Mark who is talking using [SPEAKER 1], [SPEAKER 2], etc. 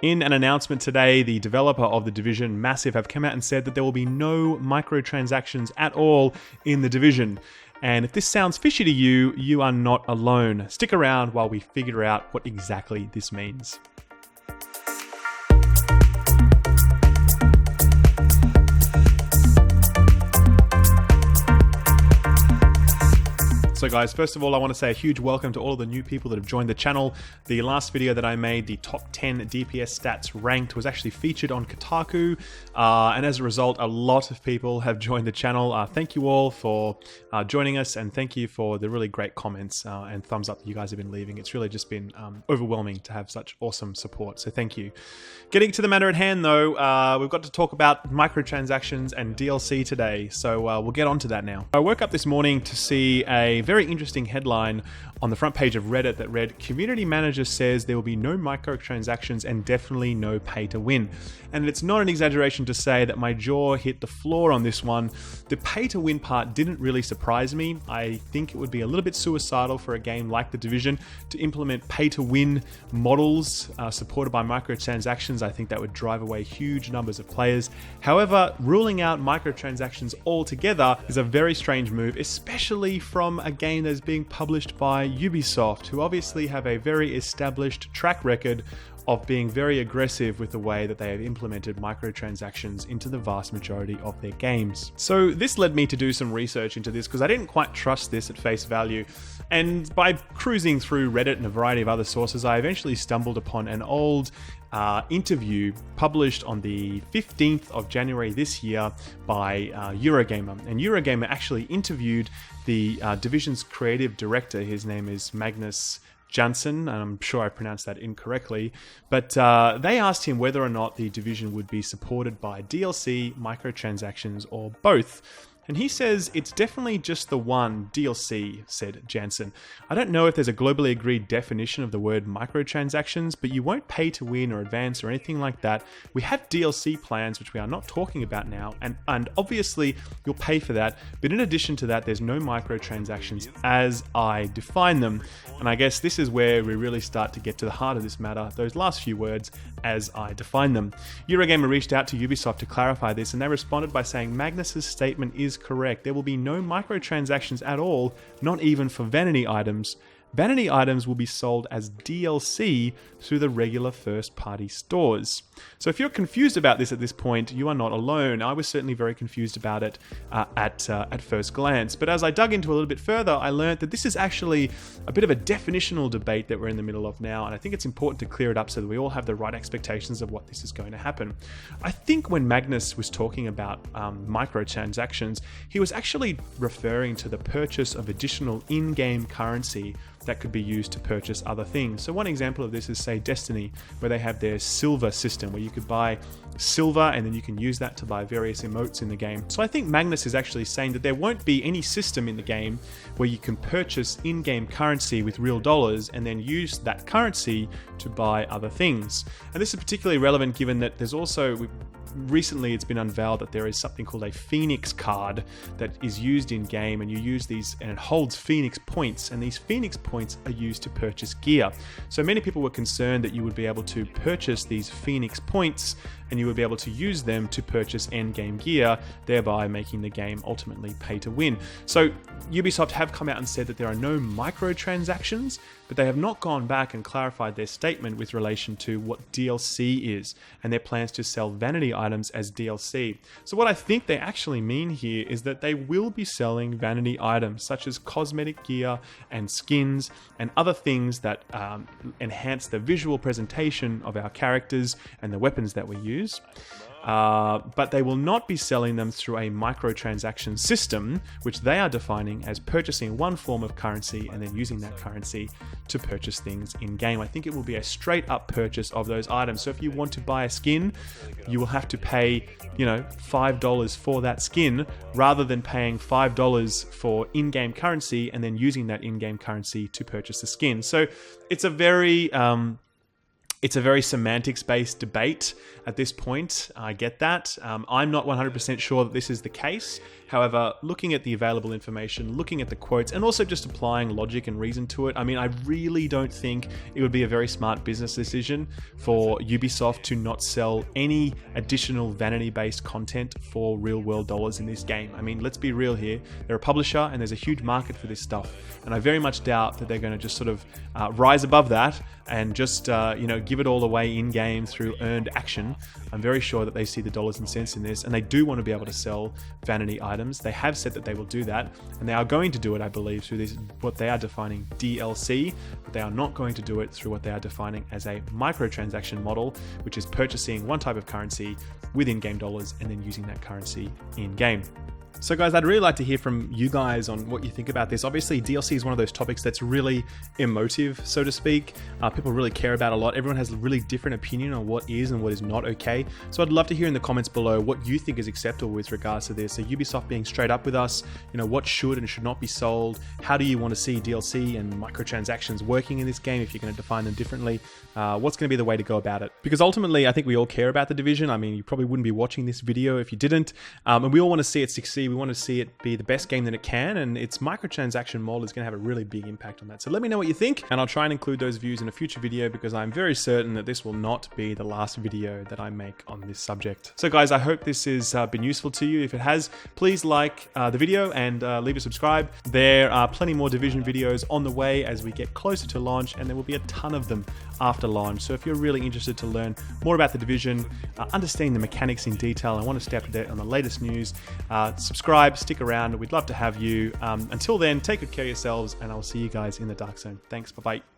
[SPEAKER 1] In an announcement today, the developer of The Division, Massive, have come out and said that there will be no microtransactions at all in The Division. And if this sounds fishy to you, you are not alone. Stick around while we figure out what exactly this means. So guys, first of all, I want to say a huge welcome to all of the new people that have joined the channel. The last video that I made, the top 10 DPS stats ranked, was actually featured on Kotaku. And as a result, a lot of people have joined the channel. Thank you all for joining us, and thank you for the really great comments and thumbs up that you guys have been leaving. It's really just been overwhelming to have such awesome support, so thank you. Getting to the matter at hand though, we've got to talk about microtransactions and DLC today, so we'll get on to that now. I woke up this morning to see a very interesting headline on the front page of Reddit that read, "Community manager says there will be no microtransactions and definitely no pay to win." And it's not an exaggeration to say that my jaw hit the floor on this one. The pay to win part didn't really surprise me. I think it would be a little bit suicidal for a game like The Division to implement pay to win models supported by microtransactions. I think that would drive away huge numbers of players. However, ruling out microtransactions altogether is a very strange move, especially from a game that is being published by Ubisoft, who obviously have a very established track record of being very aggressive with the way that they have implemented microtransactions into the vast majority of their games. So this led me to do some research into this because I didn't quite trust this at face value. And by cruising through Reddit and a variety of other sources, I eventually stumbled upon an old interview published on the 15th of January this year by Eurogamer. And Eurogamer actually interviewed the Division's creative director. His name is Magnus Jansen, and I'm sure I pronounced that incorrectly, but they asked him whether or not the Division would be supported by DLC, microtransactions, or both. And he says it's definitely just the one, DLC, said Jansen. I don't know if there's a globally agreed definition of the word microtransactions, but you won't pay to win or advance or anything like that. We have DLC plans, which we are not talking about now, and obviously you'll pay for that. But in addition to that, there's no microtransactions as I define them. And I guess this is where we really start to get to the heart of this matter, those last few words, as I define them. Eurogamer reached out to Ubisoft to clarify this, and they responded by saying Magnus's statement is correct. There will be no microtransactions at all, not even for vanity items. Vanity items will be sold as DLC through the regular first-party stores. So if you're confused about this at this point, you are not alone. I was certainly very confused about it at first glance. But as I dug into a little bit further, I learned that this is actually a bit of a definitional debate that we're in the middle of now, and I think it's important to clear it up so that we all have the right expectations of what this is going to happen. I think when Magnus was talking about microtransactions, he was actually referring to the purchase of additional in-game currency that could be used to purchase other things. So one example of this is, say, Destiny, where they have their silver system, where you could buy silver and then you can use that to buy various emotes in the game. So I think Magnus is actually saying that there won't be any system in the game where you can purchase in-game currency with real dollars and then use that currency to buy other things. And this is particularly relevant given that there's also, recently it's been unveiled that there is something called a Phoenix card that is used in game, and you use these and it holds Phoenix points, and these Phoenix points are used to purchase gear. So many people were concerned that you would be able to purchase these Phoenix points and you would be able to use them to purchase end-game gear, thereby making the game ultimately pay to win. So Ubisoft have come out and said that there are no microtransactions, but they have not gone back and clarified their statement with relation to what DLC is and their plans to sell vanity items as DLC. So what I think they actually mean here is that they will be selling vanity items such as cosmetic gear and skins and other things that enhance the visual presentation of our characters and the weapons that we use. But they will not be selling them through a microtransaction system, which they are defining as purchasing one form of currency and then using that currency to purchase things in game. I think it will be a straight up purchase of those items. So if you want to buy a skin, you will have to pay, $5 for that skin rather than paying $5 for in-game currency and then using that in-game currency to purchase the skin. So it's a very It's a very semantics-based debate at this point. I get that. I'm not 100% sure that this is the case. However, looking at the available information, looking at the quotes, and also just applying logic and reason to it, I mean, I really don't think it would be a very smart business decision for Ubisoft to not sell any additional vanity-based content for real-world dollars in this game. I mean, let's be real here. They're a publisher, and there's a huge market for this stuff. And I very much doubt that they're going to just sort of rise above that and just give it all away in-game through earned action. I'm very sure that they see the dollars and cents in this, and they do want to be able to sell vanity items. They have said that they will do that, and they are going to do it, I believe, through this, what they are defining DLC, but they are not going to do it through what they are defining as a microtransaction model, which is purchasing one type of currency with in-game dollars and then using that currency in-game. So guys, I'd really like to hear from you guys on what you think about this. Obviously, DLC is one of those topics that's really emotive, so to speak. People really care about a lot. Everyone has a really different opinion on what is and what is not okay. So I'd love to hear in the comments below what you think is acceptable with regards to this. So Ubisoft being straight up with us, what should and should not be sold. How do you want to see DLC and microtransactions working in this game if you're going to define them differently? What's going to be the way to go about it? Because ultimately, I think we all care about the Division. I mean, you probably wouldn't be watching this video if you didn't. And we all want to see it succeed. We want to see it be the best game that it can, and its microtransaction model is going to have a really big impact on that. So let me know what you think, and I'll try and include those views in a future video, because I'm very certain that this will not be the last video that I make on this subject. So guys, I hope this has been useful to you. If it has, please like the video and leave a subscribe. There are plenty more Division videos on the way as we get closer to launch, and there will be a ton of them after launch. So if you're really interested to learn more about the Division, understanding the mechanics in detail, and want to stay up to date on the latest news, subscribe, stick around. We'd love to have you. Until then, take good care of yourselves, and I'll see you guys in the Dark Zone. Thanks. Bye-bye.